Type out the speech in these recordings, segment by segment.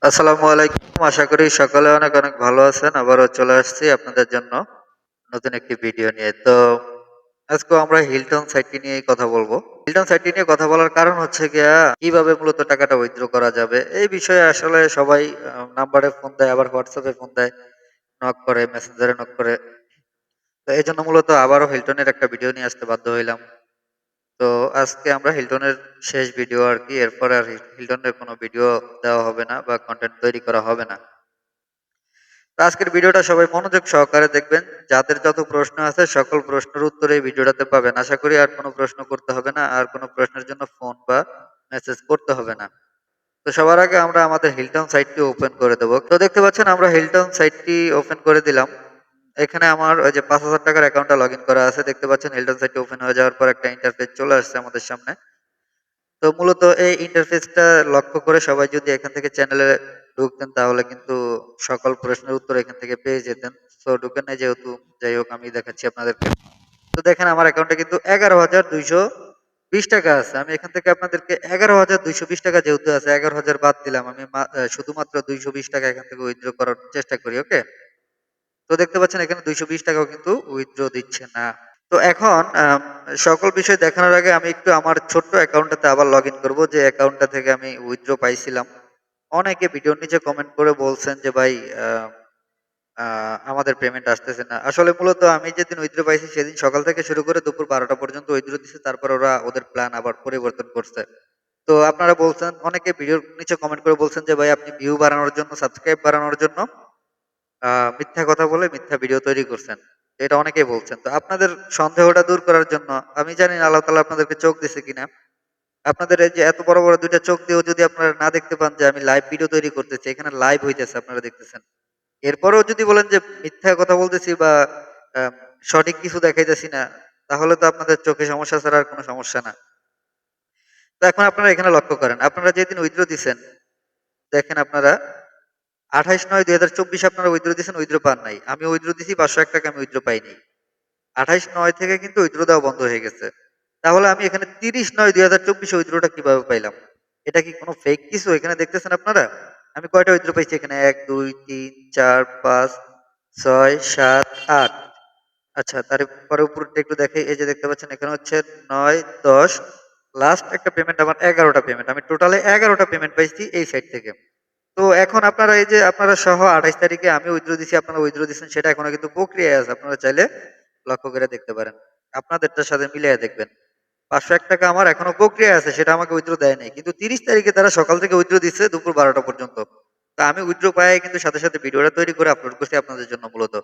আসসালামু আলাইকুম। আশা করি সকলে অনেক অনেক ভালো আছেন। আবারও চলে আসছি আপনাদের জন্য নতুন একটি ভিডিও নিয়ে। তো আজকেও আমরা হিলটন সাইটটি নিয়েই কথা বলবো। হিলটন সাইটটি নিয়ে কথা বলার কারণ হচ্ছে গিয়া কিভাবে মূলত টাকাটা উইথড্র করা যাবে। এই বিষয়ে আসলে সবাই নাম্বারে ফোন দেয়, আবার WhatsApp এ ফোন দেয়, নক করে, মেসেঞ্জারে নক করে। তো এজন্য মূলত আবারও হিলটনের একটা ভিডিও নিয়ে আসতে বাধ্য হইলাম। তো আজকে আমরা হিলটনের শেষ ভিডিও আরকি। এরপরে আর হিলটনের কোনো ভিডিও দেওয়া হবে না বা কনটেন্ট তৈরি করা হবে না। তো আজকের ভিডিওটা সবাই মনোযোগ সহকারে দেখবেন। যাদের যত প্রশ্ন আছে সকল প্রশ্নের উত্তর এই ভিডিওটাতে পাবেন। আশা করি আর কোনো প্রশ্ন করতে হবে না। আর কোনো প্রশ্নের জন্য ফোন বা মেসেজ করতে হবে না। তো সবার আগে আমরা আমাদের হিলটন সাইটটি ওপেন করে দেব। তো দেখতে পাচ্ছেন আমরা হিলটন সাইটটি ওপেন করে দিলাম। এখানে আমার ওই যে ৳৫,০০০ অ্যাকাউন্টটা লগইন করা আছে। দেখতে পাচ্ছেন হিলটন সাইটটি ওপেন হয়ে যাওয়ার পর একটা ইন্টারফেস চলে আসছে আমাদের সামনে। তো মূলত এই ইন্টারফেসটা লক্ষ্য করে সবাই যদি এখান থেকে চ্যানেলে ঢুকতেন তাহলে কিন্তু সকল প্রশ্নের উত্তর এখান থেকে পেয়ে যেতেন। সো ঢুকেন নাই যেহেতু, যাই হোক আমি দেখাচ্ছি আপনাদেরকে। তো দেখেন আমার অ্যাকাউন্টে কিন্তু ৳১১,২২০ আছে। আমি এখান থেকে আপনাদেরকে ৳১১,২২০ যেহেতু আছে, ১১,০০০ বাদ দিলাম। আমি শুধুমাত্র ৳২২০ এখান থেকে উইথড্র করার চেষ্টা করি। ওকে? তো দেখতে পাচ্ছেন এখানে ৳২২০ কিন্তু উইথড্র দিচ্ছে না। তো এখন সকল বিষয় দেখানোর আগে আমি একটু আমার ছোট্ট অ্যাকাউন্টটাতে আবার লগইন করব, যে অ্যাকাউন্টটা থেকে আমি উইথড্র পাইছিলাম। অনেকে ভিডিওর নিচে কমেন্ট করে বলছেন যে ভাই আ আ আমাদের পেমেন্ট আসতেছে না। আসলে মূলত আমি যেদিন উইথড্র পাইছি সেদিন সকাল থেকে শুরু করে দুপুর ১২টা পর্যন্ত উইথড্র দিছে। তারপর ওরা ওদের প্ল্যান আবার পরিবর্তন করছে। তো আপনারা বলছেন, অনেকে ভিডিওর নিচে কমেন্ট করে বলছেন যে ভাই আপনি ভিউ বাড়ানোর জন্য, সাবস্ক্রাইব বাড়ানোর জন্য আ মিথ্যা কথা বলে মিথ্যা ভিডিও তৈরি করছেন। এটা অনেকেই বলছেন। তো আপনাদের সন্দেহটা দূর করার জন্য, আমি জানি না আল্লাহ তাআলা আপনাদেরকে চোখ দিছে কিনা। আপনাদের এই যে এত বড়, বড় ২ টা চোখ দিয়েও যদি আপনারা না দেখতে পান যে আমি লাইভ ভিডিও তৈরি করতেছি, এখানে লাইভ হইতেছে আপনারা দেখতেছেন। এরপরেও যদি বলেন যে মিথ্যা কথা বলতেছি বা আ সঠিক কিছু দেখাইতেছি না, তাহলে তো আপনাদের চোখে সমস্যা ছাড়া আর কোন সমস্যা না। তো এখন আপনারা এখানে লক্ষ্য করেন। আপনারা যেদিন উইথড্র দিছেন, দেখেন আপনারা ২৮/৯/২০২৪ আপনারা উইথড্র দিছেন, উইথড্র পান নাই। আমি উইথড্র দিছি ৳৫০১, আমি উইথড্র পাইনি। ২৮/৯ থেকে কিন্তু উইথড্র দেওয়া বন্ধ হয়ে গেছে। তাহলে আমি এখানে ৩০/৯/২০২৪ এ উইথড্রটা কিভাবে পাইলাম? এটা কি কোনো ফেক কিছু এখানে দেখতেছেন আপনারা? আমি কয়টা উইথড্র পাইছি এখানে? ১, ২, ৩, ৪, ৫, ৬, ৭, ৮। আচ্ছা, তারপরে উপরেরটা একটু দেখাই। এই যে দেখতে পাচ্ছেন এখানে হচ্ছে ৯, ১০, লাস্ট একটা পেমেন্ট আমার ১১ টা পেমেন্ট। আমি টোটালে ১১ টা পেমেন্ট পাইছি এই সাইট থেকে। তো এখন আপনারা এই যে আপনারা সহ ২৮ তারিখে আমি উইথড্র দিছি, আপনারা উইথড্র দিচ্ছেন, সেটা এখনো কিন্তু প্রক্রিয়ায় আছে। আপনারা চাইলে লক্ষ্য করে দেখতে পারেন। আপনাদেরটার সাথে মিলাইয়া দেখবেন। ৳৫০১ আমার এখনো প্রক্রিয়ায় আছে, সেটা আমাকে উইথড্র দেয় নাই। কিন্তু ৩০ তারিখে তারা সকাল থেকে উইথড্র দিচ্ছে দুপুর ১২টা পর্যন্ত। তো আমি উইথড্র পাইয়া কিন্তু সাথে, সাথে ভিডিওটা তৈরি করে আপলোড করছি আপনাদের জন্য মূলত।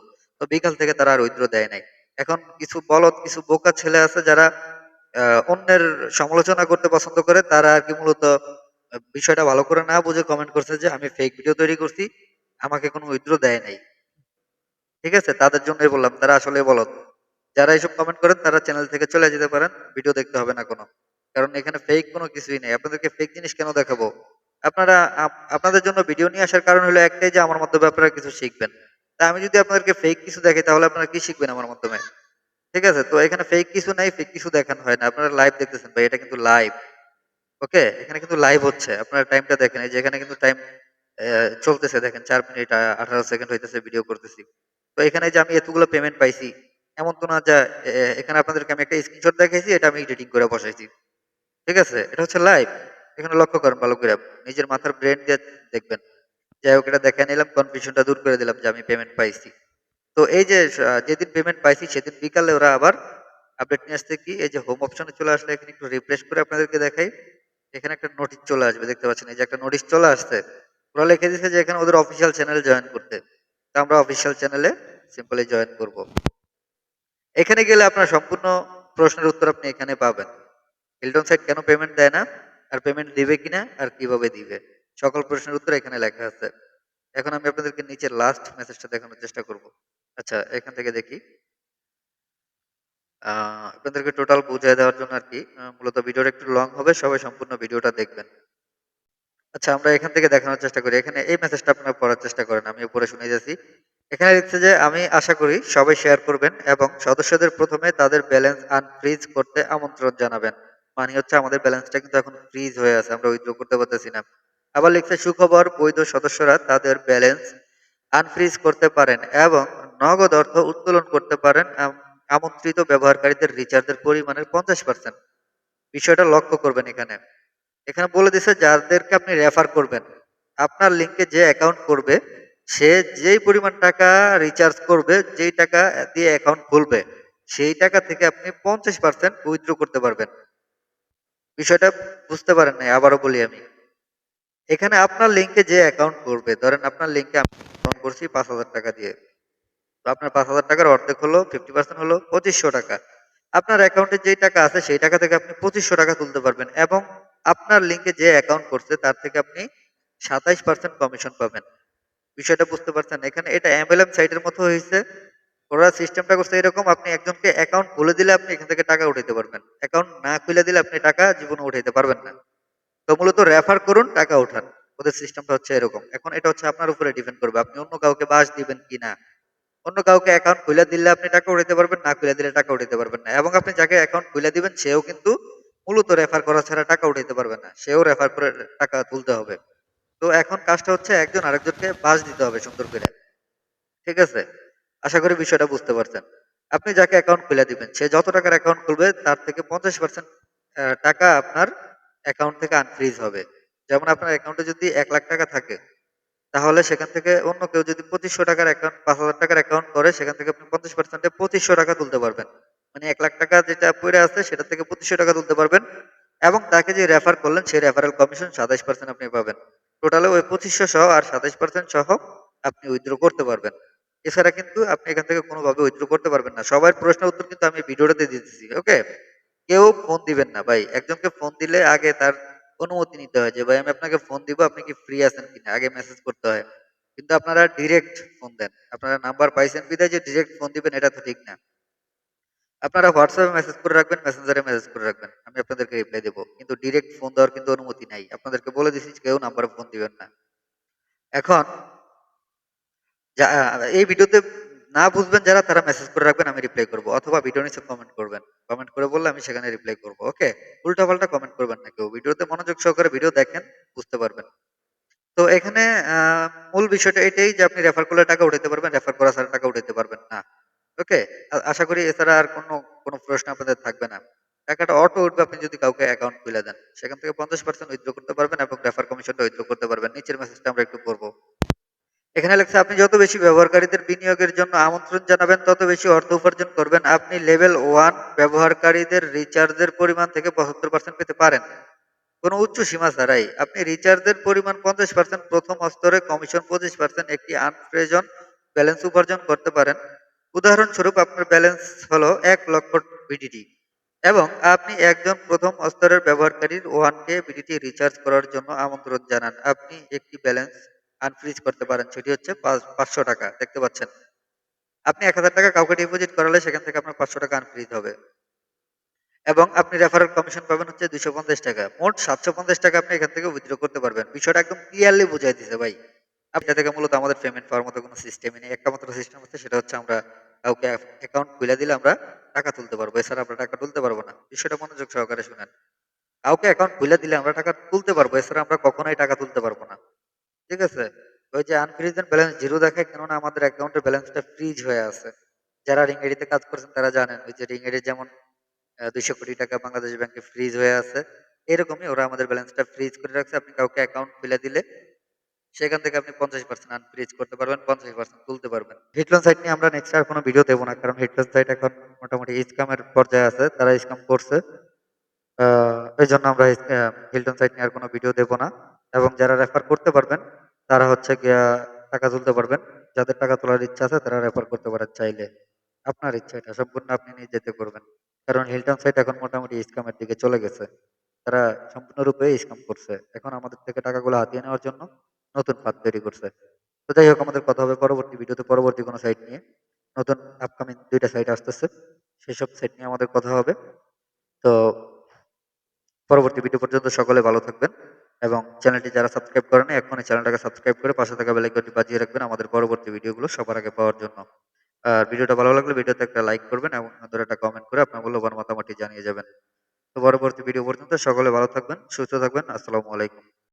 তো বিকাল থেকে তারা আর উইথড্র দেয় নাই। এখন কিছু বলদ, কিছু বোকা ছেলে আছে যারা আ অন্যের সমালোচনা করতে পছন্দ করে। তারা আরকি মূলত বিষয়টা ভালো করে না বুঝে কমেন্ট করছে যে আমি ফেক ভিডিও তৈরি করছি, আমাকে কোনো উইথড্র দেয় নাই। ঠিক আছে? তাদের জন্যই বললাম, তারা আসলেই বলদ। যারা এসব কমেন্ট করেন তারা চ্যানেল থেকে চলে যেতে পারেন। ভিডিও দেখতে হবে না কোনো। কারণ এখানে ফেক কোনো কিছুই নেই। আপনাদেরকে ফেক জিনিস কেন দেখাবো? আপনারা আপনাদের জন্য ভিডিও নিয়ে আসার কারণ হলো একটাই, যে আমার মাধ্যমে আপনারা কিছু শিখবেন। তা আমি যদি আপনাদেরকে ফেক কিছু দেখাই তাহলে আপনারা কি শিখবেন আমার মাধ্যমে? ঠিক আছে? তো এখানে ফেক কিছু নাই, ফেক কিছু দেখানো হয় না। আপনারা লাইভ দেখতেছেন ভাই, এটা কিন্তু লাইভ। ওকে? এখানে কিন্তু লাইভ হচ্ছে। আপনারা টাইমটা দেখেন। এই যে এখানে কিন্তু টাইম চলতেছে দেখেন, ৪ মিনিট ১৮ সেকেন্ড হইতেছে ভিডিও করতেছি। তো এখানে যে আমি এতগুলো পেমেন্ট পাইছি, এমন তো না যে এখানে আপনাদেরকে আমি একটা স্ক্রিনশট দেখাইছি, এটা আমি এডিটিং করে বসাইছি। ঠিক আছে? এটা হচ্ছে লাইভ। এখানে লক্ষ্য করেন ভালো করে। নিজের মাথার ব্রেইন দিয়ে দেখবেন। যাই হোক, এটা দেখায় নিলাম, কনফিউশনটা দূর করে দিলাম যে আমি পেমেন্ট পাইছি। তো এই যে যেদিন পেমেন্ট পাইছি সেদিন বিকালে ওরা আবার আপডেট নিয়ে আসছে কি, এই যে হোম অপশনে চলে আসলে এখানে একটু রিফ্রেশ করে আপনাদেরকে দেখাই। এখানে একটা নোটিশ চলে আসবে, দেখতে পাচ্ছেন এই যে একটা নোটিশ চলে আসছে। ওরা লিখে দিয়েছে যে এখানে ওদের অফিসিয়াল চ্যানেল জয়েন করতে। তো আমরা অফিসিয়াল চ্যানেলে সিম্পলি জয়েন করব। এখানে গেলে আপনার সম্পূর্ণ প্রশ্নের উত্তর আপনি এখানে পাবেন। হিলটন সাইট কেন পেমেন্ট দেয় না? আর পেমেন্ট দিবে কিনা? আর কিভাবে দিবে? সকল প্রশ্নের উত্তর এখানে লেখা আছে। এখন আমি আপনাদেরকে নিচের লাস্ট মেসেজটা দেখানোর চেষ্টা করব। আচ্ছা, এখান থেকে দেখি। আ আপনাদেরকে টোটাল বুঝায় দেওয়ার জন্য আরকি মূলত ভিডিওটা একটু লং হবে। সবাই সম্পূর্ণ ভিডিওটা দেখবেন। আচ্ছা, আমরা এখান থেকে দেখানোর চেষ্টা করি। এখানে এই মেসেজটা আপনারা পড়ার চেষ্টা করেন। আমি উপরে শুনিয়ে যাচ্ছি। এখানে লিখছে যে আমি আশা করি সবাই শেয়ার করবেন এবং সদস্যদের ১ম এ তাদের ব্যালেন্স আনফ্রিজ করতে আমন্ত্রণ জানাবেন। মানে হচ্ছে আমাদের ব্যালেন্সটা কিন্তু এখন ফ্রিজ হয়ে আছে। আমরা উইথড্র করতে পারতেছি না। আবার লিখছে সুখবর, বৈধ সদস্যরা তাদের ব্যালেন্স আনফ্রিজ করতে পারেন এবং নগদ অর্থ উত্তোলন করতে পারেন আমন্ত্রিত ব্যবহারকারীদের রিচার্জের পরিমাণের 50%। বিষয়টা লক্ষ্য করবেন এখানে। এখানে বলে দিছে যাদেরকে আপনি রেফার করবেন, আপনার লিঙ্কে যে অ্যাকাউন্ট করবে, সে যেই পরিমাণ টাকা রিচার্জ করবে, যেই টাকা দিয়ে অ্যাকাউন্ট খুলবে, সেই টাকা থেকে আপনি 50% উইথড্র করতে পারবেন। বিষয়টা বুঝতে পারেন নাই, আবারও বলি আমি। এখানে আপনার লিঙ্কে যে অ্যাকাউন্ট করবে, ধরেন আপনার লিঙ্কে আমি অ্যাকাউন্ট করছি 5,000 টাকা দিয়ে। তো আপনার 5,000 টাকার অর্ধেক হলো 50% হলো 2,500 টাকা। আপনার অ্যাকাউন্টে যেই টাকা আছে সেই টাকা থেকে আপনি 2,500 টাকা তুলতে পারবেন এবং আপনার লিঙ্কে যে অ্যাকাউন্ট করছে তার থেকে আপনি 27% কমিশন পাবেন। বিষয়টা বুঝতে পারছেন? এখানে এটা MLM সাইটের মতো হয়েছে। ওরা সিস্টেমটা করছে এরকম, আপনি একজনকে অ্যাকাউন্ট খুলে দিলে আপনি এখান থেকে টাকা উঠাইতে পারবেন। অ্যাকাউন্ট না খুলে দিলে আপনি টাকা জীবনে উঠাইতে পারবেন না। তো মূলত রেফার করুন, টাকা উঠান। ওদের সিস্টেমটা হচ্ছে এরকম। এখন এটা হচ্ছে আপনার উপরে ডিপেন্ড করবে। আপনি অন্য কাউকে বাস দিবেন কিনা। অন্য কাউকে অ্যাকাউন্ট খুলে দিলে আপনি টাকা উঠাতে পারবেন, না খুলে দিলে টাকা উঠাতে পারবেন না। এবং আপনি যাকে অ্যাকাউন্ট খুলে দিবেন সেও কিন্তু মূলত রেফার করা ছাড়া টাকা উঠাইতে পারবে না। সেও রেফার করে টাকা তুলতে হবে। তো এখন কাজটা হচ্ছে একজন আরেকজনকে বাস দিতে হবে সুন্দর করে। ঠিক আছে? আশা করি বিষয়টা বুঝতে পারছেন। আপনি যাকে অ্যাকাউন্ট খুলে দিবেন, সে যত টাকার অ্যাকাউন্ট খুলবে তার থেকে 50% টাকা আপনার অ্যাকাউন্ট থেকে আনফ্রিজ হবে। যেমন আপনার অ্যাকাউন্টে যদি 1,00,000 টাকা থাকে, তাহলে সেখান থেকে অন্য কেউ যদি 2,500 টাকার অ্যাকাউন্ট 5,000 টাকার অ্যাকাউন্ট করে, সেখান থেকে আপনি 50% এ 2,500 টাকা তুলতে পারবেন। মানে 1,00,000 টাকা যেটা পইড়া আছে সেটা থেকে 2,500 টাকা তুলতে পারবেন এবং তাকে যে রেফার করলেন সেই রেফারেল কমিশন 27% আপনি পাবেন। টোটালে ওই 2,500 সহ আর 27% সহ আপনি উইথড্র করতে পারবেন। এছাড়া কিন্তু আপনি এখান থেকে কোনোভাবে উইথড্র করতে পারবেন না। সবার প্রশ্নের উত্তর কিন্তু আমি ভিডিওটাতে দিয়ে দিতেছি। ওকে? কেউ ফোন দিবেন না ভাই। একজনকে ফোন দিলে আগে তার অনুমতি নিতে হয় যে, "ভাই আমি আপনাকে ফোন দিব, আপনি কি ফ্রি আছেন কিনা?" আগে মেসেজ করতে হয়। কিন্তু আপনারা ডিরেক্ট ফোন দেন। আপনারা নাম্বার পাইছেন বিধায় যে ডিরেক্ট ফোন দিবেন এটা তো ঠিক না। আপনারা WhatsApp এ মেসেজ করে রাখবেন, মেসেঞ্জারে মেসেজ করে রাখবেন। আমি আপনাদেরকে রিপ্লাই দেব। কিন্তু ডিরেক্ট ফোন দেওয়ার কিন্তু অনুমতি নাই। আপনাদেরকে বলে দিছি কেউ নাম্বারে ফোন দিবেন না। এখন এই ভিডিওতে না বুঝবেন যারা তারা মেসেজ করে রাখবেন, আমি রিপ্লাই করব। অথবা ভিডিও নিচে কমেন্ট করবেন। কমেন্ট করে বললে আমি সেখানে রিপ্লাই করব। ওকে? উল্টাপাল্টা কমেন্ট করবেন না কেউ। ভিডিওতে মনোযোগ সহকারে ভিডিও দেখেন, বুঝতে পারবেন। তো এখানে মূল বিষয়টা এটাই যে আপনি রেফার করলে টাকা উঠাইতে পারবেন, রেফার করা ছাড়া টাকা উঠাইতে পারবেন না। ওকে? আশা করি এছাড়া আর কোনো প্রশ্ন আপনাদের থাকবে না। টাকাটা অটো উঠবে আপনি যদি কাউকে অ্যাকাউন্ট খুলে দেন। সেখান থেকে 50% উইথড্র করতে পারবেন এবং রেফার কমিশনটা উইথড্র করতে পারবেন। নিচের মেসেজটা আমরা একটু পড়ব। এখানে লেখছে আপনি যত বেশি ব্যবহারকারীদের বিনিয়োগের জন্য আমন্ত্রণ জানাবেন তত বেশি অর্থ উপার্জন করবেন। আপনি লেভেল 1 ব্যবহারকারীদের রিচার্জের পরিমাণ থেকে 75% পেতে পারেন। কোনো উচ্চ সীমা ছাড়াই। আপনি রিচার্জের পরিমাণ 50% প্রথম স্তরে, কমিশন 25% একটি আনপ্রেজন ব্যালেন্স উপার্জন করতে পারেন। উদাহরণস্বরূপ আপনার ব্যালেন্স হলো 1,00,000 বিডিটি এবং আপনি একজন প্রথম স্তরের ব্যবহারকারীর 1K বিডিটি রিচার্জ করার জন্য আমন্ত্রণ জানান। আপনি একটি ব্যালেন্স আনফ্রিজ করতে পারেন। সেটি হচ্ছে 500 টাকা। দেখতে পাচ্ছেন? আপনি 1,000 টাকা কাউকে ডিপোজিট করালে সেখান থেকে আপনার 500 টাকা আনফ্রিজ হবে। এবং আপনি রেফারেল কমিশন পাবেন হচ্ছে 250 টাকা। মোট 750 টাকা আপনি এখান থেকে উইথড্র করতে পারবেন। বিষয়টা একদম ক্লিয়ারলি বুঝাই দিছে ভাই। এটা থেকে মূলত আমাদের পেমেন্ট পাওয়ার মতো কোনো সিস্টেমই নেই। একটা মাত্র সিস্টেম আছে, সেটা হচ্ছে আমরা কাউকে অ্যাকাউন্ট খুলে দিলে আমরা টাকা তুলতে পারবো। এছাড়া আমরা টাকা তুলতে পারবো না। বিষয়টা মনোযোগ সহকারে শুনেন। কাউকে অ্যাকাউন্ট খুলে দিলে আমরা টাকা তুলতে পারবো। এছাড়া আমরা কখনোই টাকা তুলতে পারবো না। ঠিক আছে? ওই যে আনফ্রিজেন ব্যালেন্স 0 দেখায়, কেননা আমাদের অ্যাকাউন্টের ব্যালেন্সটা ফ্রিজ হয়ে আছে। যারা রিংএডিতে কাজ করছেন তারা জানেন। ওই যে রিংএডি যেমন ২০০ কোটি টাকা বাংলাদেশ ব্যাংকে ফ্রিজ হয়ে আছে। এরকমই ওরা আমাদের ব্যালেন্সটা ফ্রিজ করে রাখছে। আপনি কাউকে অ্যাকাউন্ট খুলে দিলে সেখান থেকে আপনি 50% আনফ্রিজ করতে পারবেন, 50% তুলতে পারবেন। হিটলোন সাইট নিয়ে আমরা নেক্সট আর কোনো ভিডিও দেব না। কারণ হিটলোন সাইট এখন মোটামুটি স্ক্যামের পর্যায়ে আছে। তারা স্ক্যাম করছে। এজন্য আমরা হিলটন সাইট নিয়ে আর কোনো ভিডিও দেব না। এবং যারা রেফার করতে পারবেন তারা হচ্ছে গিয়া টাকা তুলতে পারবেন। যাদের টাকা তোলার ইচ্ছা আছে তারা রেফার করতে পারেন চাইলে। আপনার ইচ্ছা, এটা সম্পূর্ণ আপনি নিজেতে করবেন। কারণ হিলটন সাইট এখন মোটামুটি স্ক্যামের দিকে চলে গেছে। তারা সম্পূর্ণরূপে স্ক্যাম করছে। এখন আমাদের থেকে টাকাগুলো হাতিয়ে নেওয়ার জন্য নতুন ফাঁদ তৈরি করছে। তো যাই হোক, আমাদের কথা হবে পরবর্তী ভিডিওতে পরবর্তী কোনো সাইট নিয়ে। নতুন আপকামিং ২ টা সাইট আসতেছে। সেসব সাইট নিয়ে আমাদের কথা হবে। তো পরবর্তী ভিডিও পর্যন্ত সকলে ভালো থাকবেন এবং চ্যানেলটি যারা সাবস্ক্রাইব করেনি এখনই চ্যানেলটাকে সাবস্ক্রাইব করে পাশে থাকা বেল আইকনটি বাজিয়ে রাখবেন আমাদের পরবর্তী ভিডিওগুলো সবার আগে পাওয়ার জন্য। আর ভিডিওটা ভালো লাগলে ভিডিওতে একটা লাইক করবেন এবং সুন্দর একটা কমেন্ট করে আপনার মূল্যবান মতামতটি জানিয়ে যাবেন। তো পরবর্তী ভিডিও পর্যন্ত সকলে ভালো থাকবেন, সুস্থ থাকবেন। আসসালামু আলাইকুম।